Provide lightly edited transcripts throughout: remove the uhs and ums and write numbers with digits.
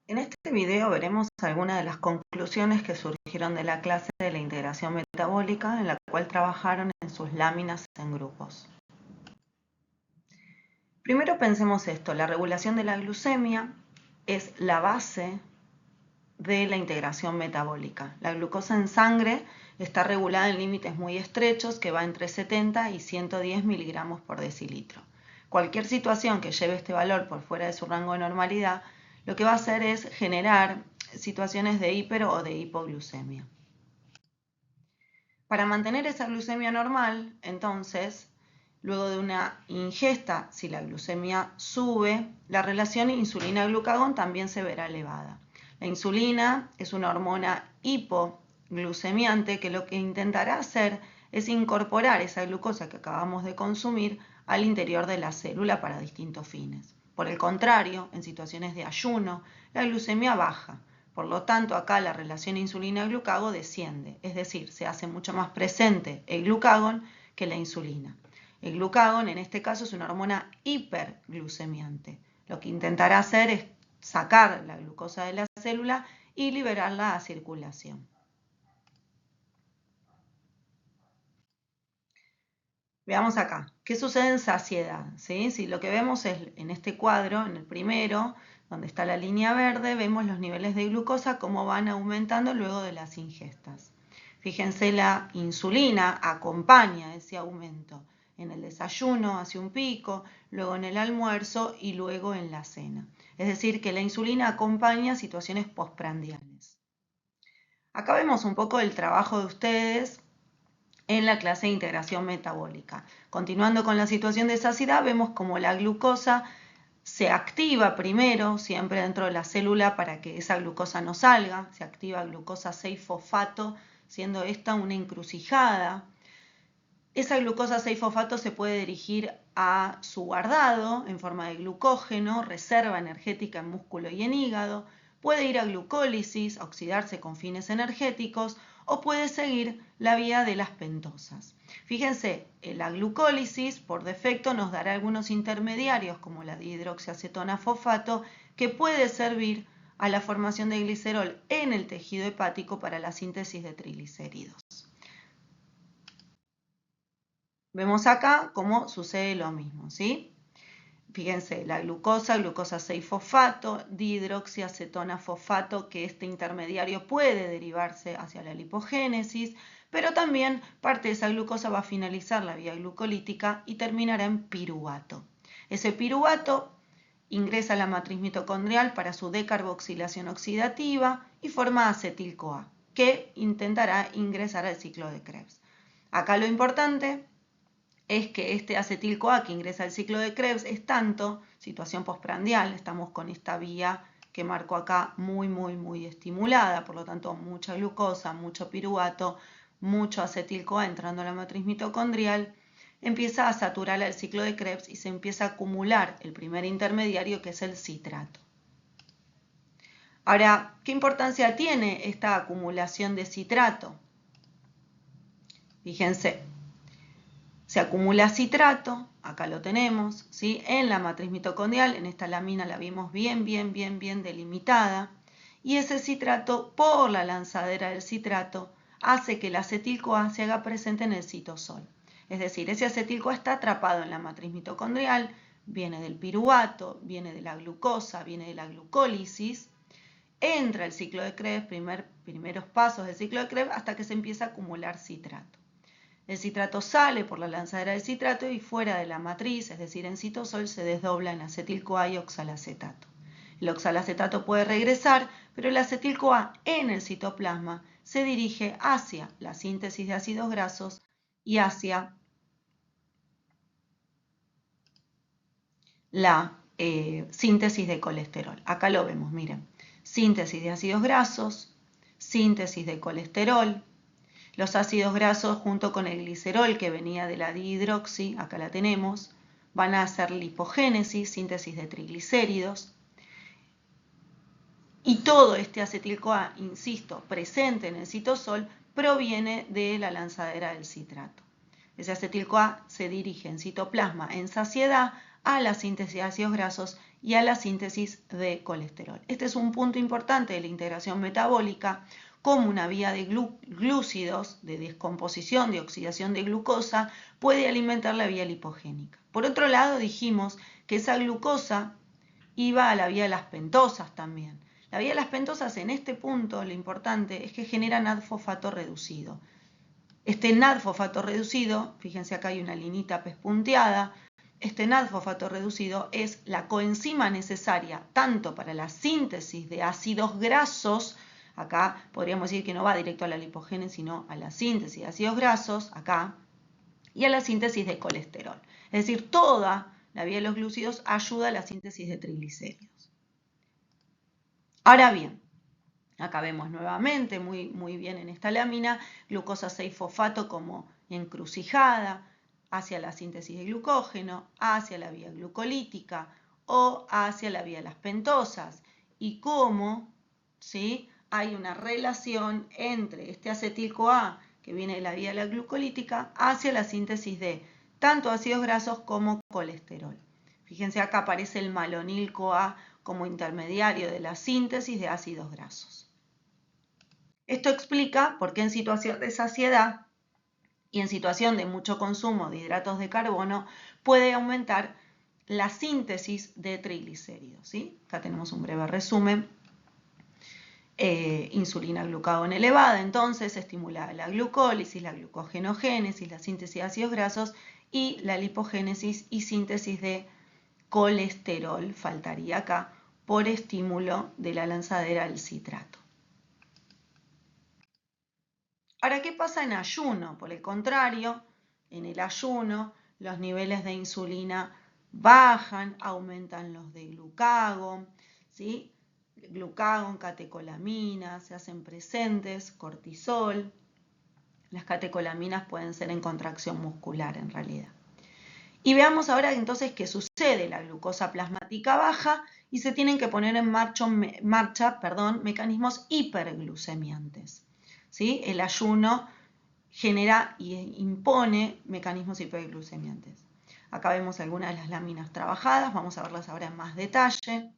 En este video veremos algunas de las conclusiones que surgieron de la clase de la integración metabólica en la cual trabajaron en sus láminas en grupos. Primero pensemos esto, la regulación de la glucemia es la base de la integración metabólica. La glucosa en sangre está regulada en límites muy estrechos que va entre 70 y 110 miligramos por decilitro. Cualquier situación que lleve este valor por fuera de su rango de normalidad lo que va a hacer es generar situaciones de hiper o de hipoglucemia. Para mantener esa glucemia normal, entonces, luego de una ingesta, si la glucemia sube, la relación insulina-glucagón también se verá elevada. La insulina es una hormona hipoglucemiante que lo que intentará hacer es incorporar esa glucosa que acabamos de consumir al interior de la célula para distintos fines. Por el contrario, en situaciones de ayuno, la glucemia baja. Por lo tanto, acá la relación insulina-glucagón desciende, es decir, se hace mucho más presente el glucagón que la insulina. El glucagón, en este caso, es una hormona hiperglucemiante. Lo que intentará hacer es sacar la glucosa de la célula y liberarla a circulación. Veamos acá, ¿qué sucede en saciedad? ¿Sí? Si lo que vemos es en este cuadro, en el primero, donde está la línea verde, vemos los niveles de glucosa, cómo van aumentando luego de las ingestas. Fíjense, la insulina acompaña ese aumento. En el desayuno hace un pico, luego en el almuerzo y luego en la cena. Es decir, que la insulina acompaña situaciones postprandiales. Acá vemos un poco el trabajo de ustedes en la clase de integración metabólica. Continuando con la situación de saciedad, vemos como la glucosa se activa primero, siempre dentro de la célula para que esa glucosa no salga, se activa glucosa 6-fosfato, siendo esta una encrucijada. Esa glucosa 6-fosfato se puede dirigir a su guardado en forma de glucógeno, reserva energética en músculo y en hígado, puede ir a glucólisis, a oxidarse con fines energéticos, o puede seguir la vía de las pentosas. Fíjense, la glucólisis por defecto nos dará algunos intermediarios como la dihidroxiacetona fosfato que puede servir a la formación de glicerol en el tejido hepático para la síntesis de triglicéridos. Vemos acá cómo sucede lo mismo, ¿sí? Fíjense, la glucosa 6-fosfato, dihidroxiacetona fosfato, que este intermediario puede derivarse hacia la lipogénesis, pero también parte de esa glucosa va a finalizar la vía glucolítica y terminará en piruvato. Ese piruvato ingresa a la matriz mitocondrial para su decarboxilación oxidativa y forma acetil-CoA, que intentará ingresar al ciclo de Krebs. Acá lo importante es que este acetil-CoA que ingresa al ciclo de Krebs es tanto, situación postprandial, estamos con esta vía que marco acá muy estimulada, por lo tanto mucha glucosa, mucho piruvato, mucho acetil-CoA entrando a la matriz mitocondrial, empieza a saturar el ciclo de Krebs y se empieza a acumular el primer intermediario que es el citrato. Ahora, ¿qué importancia tiene esta acumulación de citrato? Fíjense, se acumula citrato, acá lo tenemos, ¿sí? En la matriz mitocondrial, en esta lámina la vimos bien delimitada, y ese citrato, por la lanzadera del citrato, hace que el acetil-CoA se haga presente en el citosol. Es decir, ese acetil-CoA está atrapado en la matriz mitocondrial, viene del piruvato, viene de la glucosa, viene de la glucólisis, entra el ciclo de Krebs, primeros pasos del ciclo de Krebs, hasta que se empieza a acumular citrato. El citrato sale por la lanzadera del citrato y fuera de la matriz, es decir, en citosol, se desdobla en acetil-CoA y oxalacetato. El oxalacetato puede regresar, pero el acetil-CoA en el citoplasma se dirige hacia la síntesis de ácidos grasos y hacia la síntesis de colesterol. Acá lo vemos, miren. Síntesis de ácidos grasos, síntesis de colesterol. Los ácidos grasos junto con el glicerol que venía de la dihidroxi, acá la tenemos, van a hacer lipogénesis, síntesis de triglicéridos. Y todo este acetil-CoA, insisto, presente en el citosol, proviene de la lanzadera del citrato. Ese acetil-CoA se dirige en citoplasma en saciedad a la síntesis de ácidos grasos y a la síntesis de colesterol. Este es un punto importante de la integración metabólica, como una vía de glúcidos, de descomposición, de oxidación de glucosa, puede alimentar la vía lipogénica. Por otro lado, dijimos que esa glucosa iba a la vía de las pentosas también. La vía de las pentosas, en este punto, lo importante es que genera NAD-fosfato reducido. Este NAD-fosfato reducido, fíjense acá hay una linita pespunteada, este NAD-fosfato reducido es la coenzima necesaria tanto para la síntesis de ácidos grasos, acá podríamos decir que no va directo a la lipogénesis, sino a la síntesis de ácidos grasos, acá, y a la síntesis de colesterol. Es decir, toda la vía de los glúcidos ayuda a la síntesis de triglicéridos. Ahora bien, acá vemos nuevamente, muy bien en esta lámina, glucosa 6-fosfato como encrucijada hacia la síntesis de glucógeno, hacia la vía glucolítica o hacia la vía de las pentosas. Y cómo, ¿sí?, hay una relación entre este acetil-CoA que viene de la vía de la glucolítica hacia la síntesis de tanto ácidos grasos como colesterol. Fíjense, acá aparece el malonil-CoA como intermediario de la síntesis de ácidos grasos. Esto explica por qué en situación de saciedad y en situación de mucho consumo de hidratos de carbono puede aumentar la síntesis de triglicéridos, ¿sí? Acá tenemos un breve resumen. Insulina glucagón elevada, entonces estimula la glucólisis, la glucogenogénesis, la síntesis de ácidos grasos y la lipogénesis y síntesis de colesterol, faltaría acá, por estímulo de la lanzadera del citrato. Ahora, ¿qué pasa en ayuno? Por el contrario, en el ayuno los niveles de insulina bajan, aumentan los de glucagón, ¿sí? Glucagón, catecolaminas, se hacen presentes, cortisol. Las catecolaminas pueden ser en contracción muscular en realidad. Y veamos ahora entonces qué sucede. La glucosa plasmática baja y se tienen que poner en marcha mecanismos hiperglucemiantes, ¿sí? El ayuno genera y impone mecanismos hiperglucemiantes. Acá vemos algunas de las láminas trabajadas, vamos a verlas ahora en más detalle.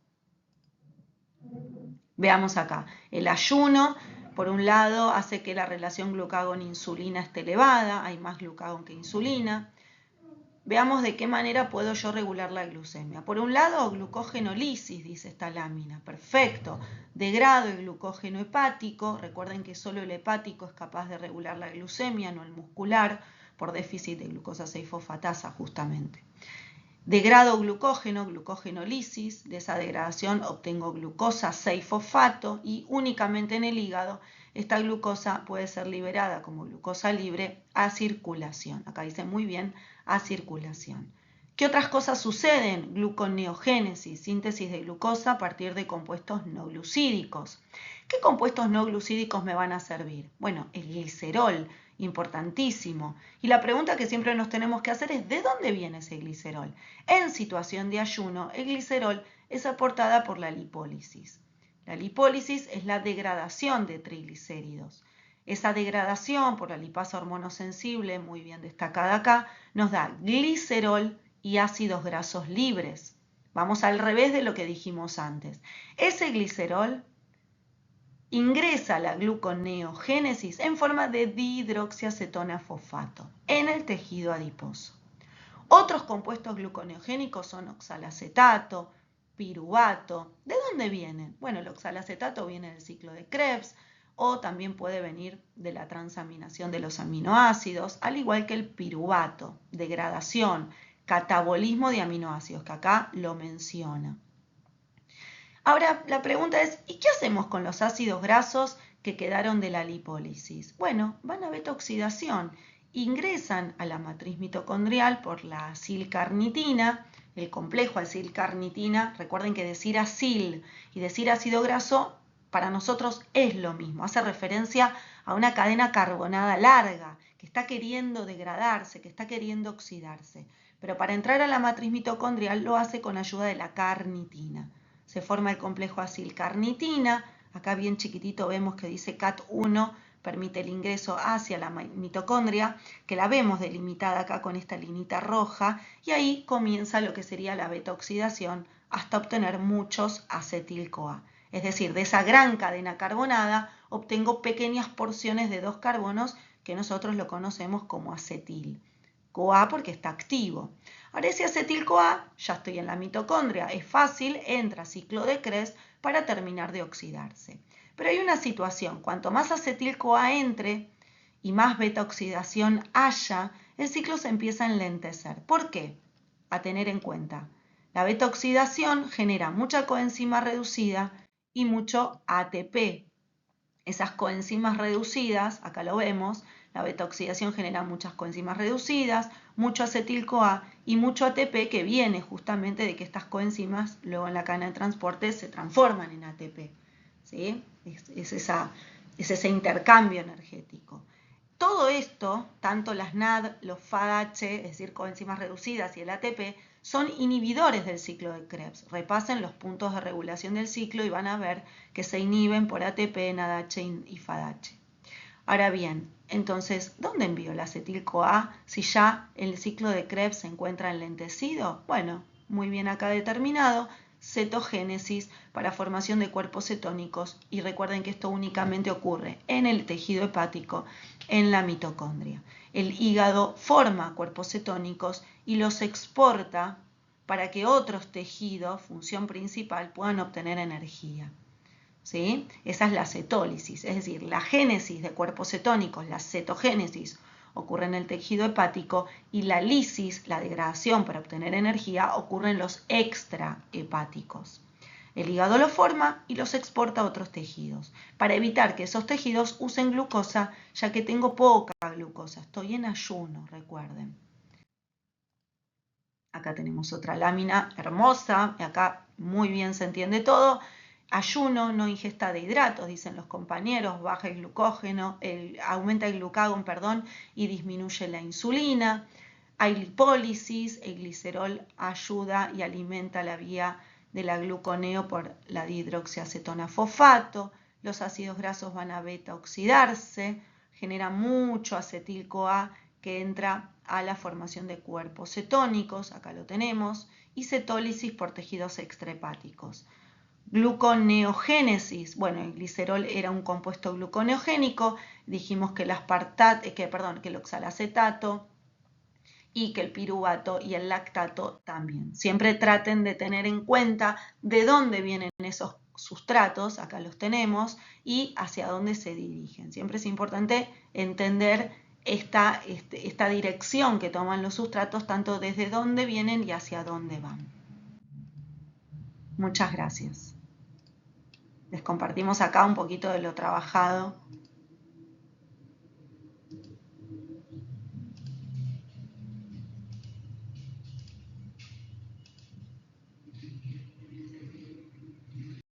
Veamos acá, el ayuno, por un lado, hace que la relación glucagón-insulina esté elevada, hay más glucagón que insulina. Veamos de qué manera puedo yo regular la glucemia. Por un lado, glucogenolisis, dice esta lámina. Perfecto. Degrado el glucógeno hepático. Recuerden que solo el hepático es capaz de regular la glucemia, no el muscular, por déficit de glucosa 6-fosfatasa justamente. Degrado glucógeno, glucogenolisis. De esa degradación obtengo glucosa 6-fosfato y únicamente en el hígado esta glucosa puede ser liberada como glucosa libre a circulación. Acá dice muy bien, a circulación. ¿Qué otras cosas suceden? Gluconeogénesis, síntesis de glucosa a partir de compuestos no glucídicos. ¿Qué compuestos no glucídicos me van a servir? Bueno, el glicerol, importantísimo. Y la pregunta que siempre nos tenemos que hacer es, ¿de dónde viene ese glicerol? En situación de ayuno, el glicerol es aportada por la lipólisis. La lipólisis es la degradación de triglicéridos. Esa degradación por la lipasa hormonosensible, muy bien destacada acá, nos da glicerol y ácidos grasos libres. Vamos al revés de lo que dijimos antes. Ese glicerol ingresa a la gluconeogénesis en forma de dihidroxiacetona fosfato en el tejido adiposo. Otros compuestos gluconeogénicos son oxalacetato, piruvato. ¿De dónde vienen? Bueno, el oxalacetato viene del ciclo de Krebs o también puede venir de la transaminación de los aminoácidos, al igual que el piruvato, degradación, catabolismo de aminoácidos, que acá lo menciona. Ahora, la pregunta es, ¿y qué hacemos con los ácidos grasos que quedaron de la lipólisis? Bueno, van a beta-oxidación. Ingresan a la matriz mitocondrial por la acilcarnitina, el complejo acilcarnitina. Recuerden que decir acil y decir ácido graso para nosotros es lo mismo. Hace referencia a una cadena carbonada larga que está queriendo degradarse, que está queriendo oxidarse. Pero para entrar a la matriz mitocondrial lo hace con ayuda de la carnitina. Se forma el complejo acilcarnitina. Acá bien chiquitito vemos que dice CAT1, permite el ingreso hacia la mitocondria, que la vemos delimitada acá con esta linita roja, y ahí comienza lo que sería la beta-oxidación hasta obtener muchos acetil-CoA. Es decir, de esa gran cadena carbonada obtengo pequeñas porciones de 2 carbonos que nosotros lo conocemos como acetil. CoA porque está activo. Ahora ese acetil-CoA, ya estoy en la mitocondria, es fácil, entra ciclo de Krebs para terminar de oxidarse. Pero hay una situación, cuanto más acetil-CoA entre y más beta-oxidación haya, el ciclo se empieza a enlentecer. ¿Por qué? A tener en cuenta. La beta-oxidación genera mucha coenzima reducida y mucho ATP. Esas coenzimas reducidas, acá lo vemos, la beta-oxidación genera muchas coenzimas reducidas, mucho acetil-CoA y mucho ATP que viene justamente de que estas coenzimas luego en la cadena de transporte se transforman en ATP. ¿Sí? Es ese intercambio energético. Todo esto, tanto las NAD, los FADH, es decir, coenzimas reducidas y el ATP, son inhibidores del ciclo de Krebs. Repasen los puntos de regulación del ciclo y van a ver que se inhiben por ATP, NADH y FADH. Ahora bien, entonces, ¿dónde envío el acetil-CoA si ya el ciclo de Krebs se encuentra enlentecido? Bueno, muy bien acá determinado, cetogénesis para formación de cuerpos cetónicos, y recuerden que esto únicamente ocurre en el tejido hepático, en la mitocondria. El hígado forma cuerpos cetónicos y los exporta para que otros tejidos, función principal, puedan obtener energía. ¿Sí? Esa es la cetólisis, es decir, la génesis de cuerpos cetónicos, la cetogénesis, ocurre en el tejido hepático y la lisis, la degradación para obtener energía, ocurre en los extrahepáticos. El hígado los forma y los exporta a otros tejidos, para evitar que esos tejidos usen glucosa, ya que tengo poca glucosa. Estoy en ayuno, recuerden. Acá tenemos otra lámina hermosa, acá muy bien se entiende todo. Ayuno, no ingesta de hidratos, dicen los compañeros, baja el glucógeno, aumenta el glucagón, y disminuye la insulina. Hay lipólisis, el glicerol ayuda y alimenta la vía de la gluconeo por la dihidroxiacetona fosfato. Los ácidos grasos van a beta oxidarse, genera mucho acetil-CoA que entra a la formación de cuerpos cetónicos, acá lo tenemos, y cetólisis por tejidos extrahepáticos. Gluconeogénesis, bueno, el glicerol era un compuesto gluconeogénico, dijimos que el oxalacetato y que el piruvato y el lactato también. Siempre traten de tener en cuenta de dónde vienen esos sustratos, acá los tenemos, y hacia dónde se dirigen. Siempre es importante entender esta dirección que toman los sustratos, tanto desde dónde vienen y hacia dónde van. Muchas gracias. Les compartimos acá un poquito de lo trabajado